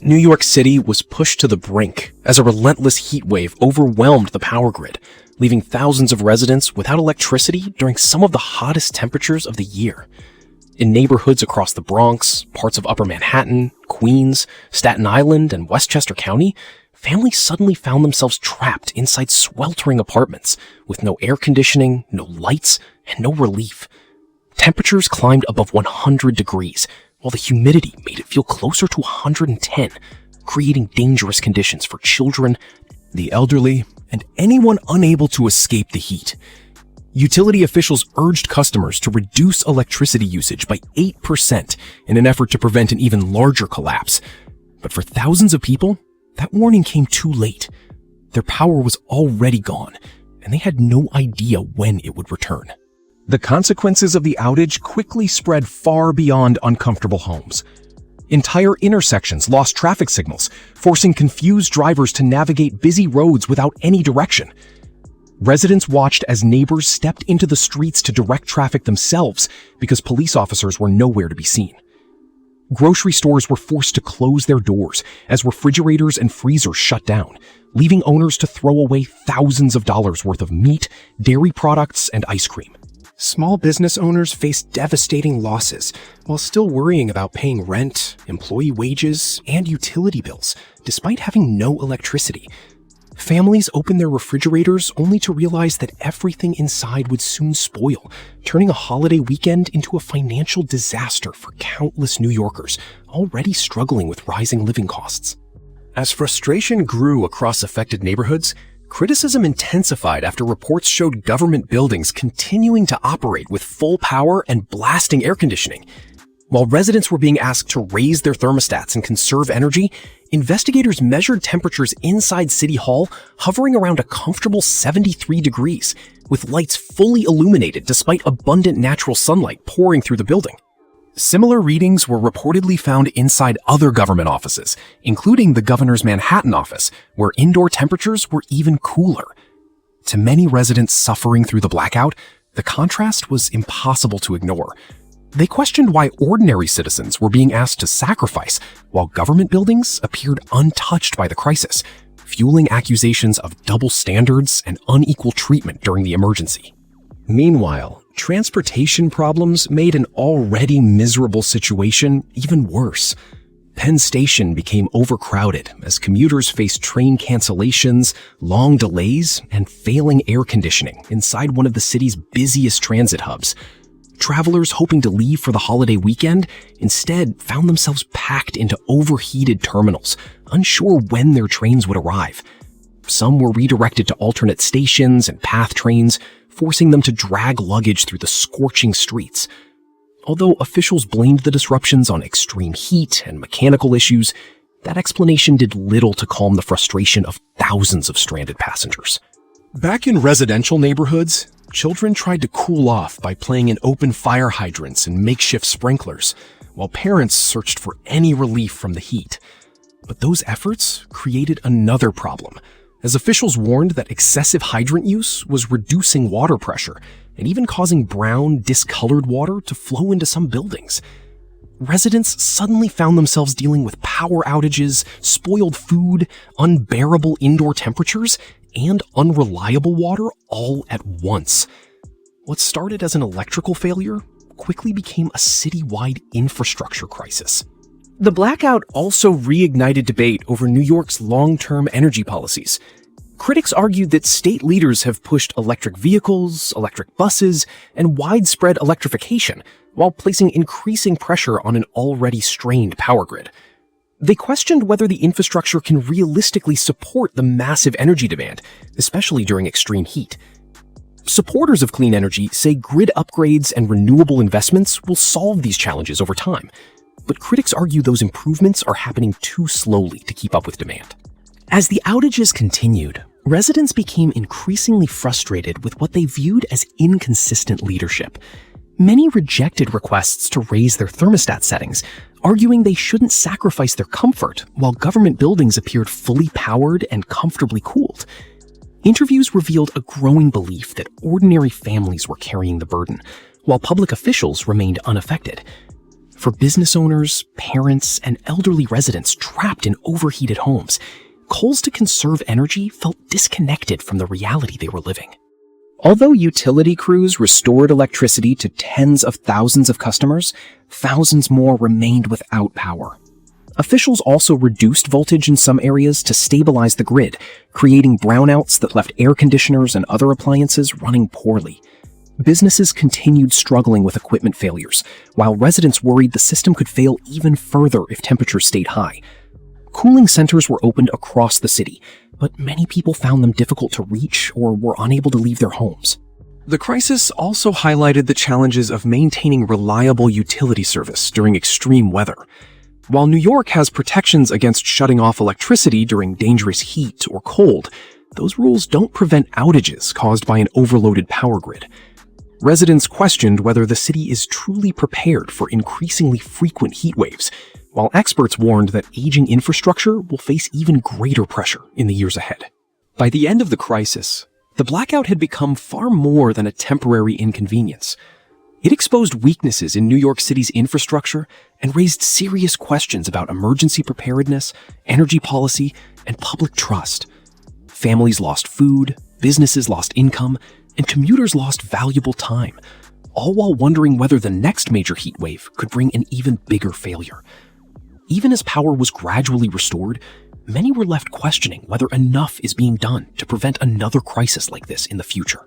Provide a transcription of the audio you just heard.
New York City was pushed to the brink as a relentless heat wave overwhelmed the power grid, leaving thousands of residents without electricity during some of the hottest temperatures of the year. In neighborhoods across the Bronx, parts of Upper Manhattan, Queens, Staten Island, and Westchester County, families suddenly found themselves trapped inside sweltering apartments with no air conditioning, no lights, and no relief. Temperatures climbed above 100 degrees, while the humidity made it feel closer to 110, creating dangerous conditions for children, the elderly, and anyone unable to escape the heat. Utility officials urged customers to reduce electricity usage by 8% in an effort to prevent an even larger collapse. But for thousands of people, that warning came too late. Their power was already gone, and they had no idea when it would return. The consequences of the outage quickly spread far beyond uncomfortable homes. Entire intersections lost traffic signals, forcing confused drivers to navigate busy roads without any direction. Residents watched as neighbors stepped into the streets to direct traffic themselves because police officers were nowhere to be seen. Grocery stores were forced to close their doors as refrigerators and freezers shut down, leaving owners to throw away thousands of dollars worth of meat, dairy products, and ice cream. Small business owners faced devastating losses while still worrying about paying rent, employee wages, and utility bills, despite having no electricity. Families opened their refrigerators only to realize that everything inside would soon spoil, turning a holiday weekend into a financial disaster for countless New Yorkers already struggling with rising living costs. As frustration grew across affected neighborhoods, criticism intensified after reports showed government buildings continuing to operate with full power and blasting air conditioning. While residents were being asked to raise their thermostats and conserve energy, investigators measured temperatures inside City Hall hovering around a comfortable 73 degrees, with lights fully illuminated despite abundant natural sunlight pouring through the building. Similar readings were reportedly found inside other government offices, including the governor's Manhattan office, where indoor temperatures were even cooler. To many residents suffering through the blackout, the contrast was impossible to ignore. They questioned why ordinary citizens were being asked to sacrifice, while government buildings appeared untouched by the crisis, fueling accusations of double standards and unequal treatment during the emergency. Meanwhile, transportation problems made an already miserable situation even worse. Penn Station became overcrowded as commuters faced train cancellations, long delays, and failing air conditioning inside one of the city's busiest transit hubs. Travelers hoping to leave for the holiday weekend instead found themselves packed into overheated terminals, unsure when their trains would arrive. Some were redirected to alternate stations and path trains, forcing them to drag luggage through the scorching streets. Although officials blamed the disruptions on extreme heat and mechanical issues, that explanation did little to calm the frustration of thousands of stranded passengers. Back in residential neighborhoods, children tried to cool off by playing in open fire hydrants and makeshift sprinklers, while parents searched for any relief from the heat. But those efforts created another problem, as officials warned that excessive hydrant use was reducing water pressure and even causing brown, discolored water to flow into some buildings. Residents suddenly found themselves dealing with power outages, spoiled food, unbearable indoor temperatures, and unreliable water all at once. What started as an electrical failure quickly became a citywide infrastructure crisis. The blackout also reignited debate over New York's long-term energy policies. Critics argued that state leaders have pushed electric vehicles, electric buses, and widespread electrification, while placing increasing pressure on an already strained power grid. They questioned whether the infrastructure can realistically support the massive energy demand, especially during extreme heat. Supporters of clean energy say grid upgrades and renewable investments will solve these challenges over time, but critics argue those improvements are happening too slowly to keep up with demand. As the outages continued, residents became increasingly frustrated with what they viewed as inconsistent leadership. Many rejected requests to raise their thermostat settings, arguing they shouldn't sacrifice their comfort while government buildings appeared fully powered and comfortably cooled. Interviews revealed a growing belief that ordinary families were carrying the burden, while public officials remained unaffected. For business owners, parents, and elderly residents trapped in overheated homes, calls to conserve energy felt disconnected from the reality they were living. Although utility crews restored electricity to tens of thousands of customers, thousands more remained without power. Officials also reduced voltage in some areas to stabilize the grid, creating brownouts that left air conditioners and other appliances running poorly. Businesses continued struggling with equipment failures, while residents worried the system could fail even further if temperatures stayed high. Cooling centers were opened across the city, but many people found them difficult to reach or were unable to leave their homes. The crisis also highlighted the challenges of maintaining reliable utility service during extreme weather. While New York has protections against shutting off electricity during dangerous heat or cold, those rules don't prevent outages caused by an overloaded power grid. Residents questioned whether the city is truly prepared for increasingly frequent heat waves, while experts warned that aging infrastructure will face even greater pressure in the years ahead. By the end of the crisis, the blackout had become far more than a temporary inconvenience. It exposed weaknesses in New York City's infrastructure and raised serious questions about emergency preparedness, energy policy, and public trust. Families lost food, businesses lost income, and commuters lost valuable time, all while wondering whether the next major heat wave could bring an even bigger failure. Even as power was gradually restored, many were left questioning whether enough is being done to prevent another crisis like this in the future.